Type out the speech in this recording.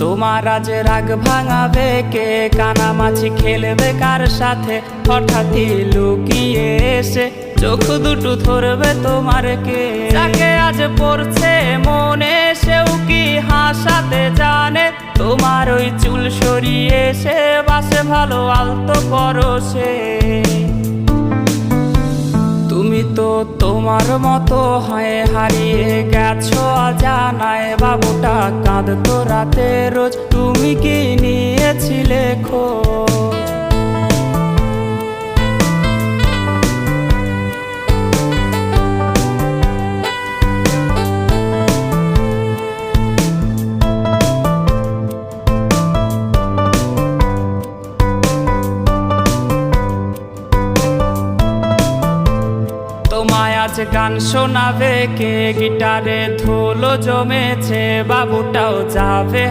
তোমার আজ রাগ ভাঙাবে কে, কানামাছি খেলবে কার সাথে, হঠাৎই লুকিয়ে এসে চোখ দুটো ধরবে তোমার কে। যাকে আজ পড়ছে মনে সেও কি হাসাতে জানে, তোমার ওই চুল সরিয়ে সে বাসে ভালো আলতো পরশে। তুমি তো তোমার মতো হয়ে হারিয়ে গেছো অজানায়, বাবুটা কাঁদতো রাতে রোজ, তুমি কি নিয়েছিলে খোঁজ? তোমায় আজ গান শোনাবে কে, গিটারে ধুলো জমেছে, বাবুটাও যাবে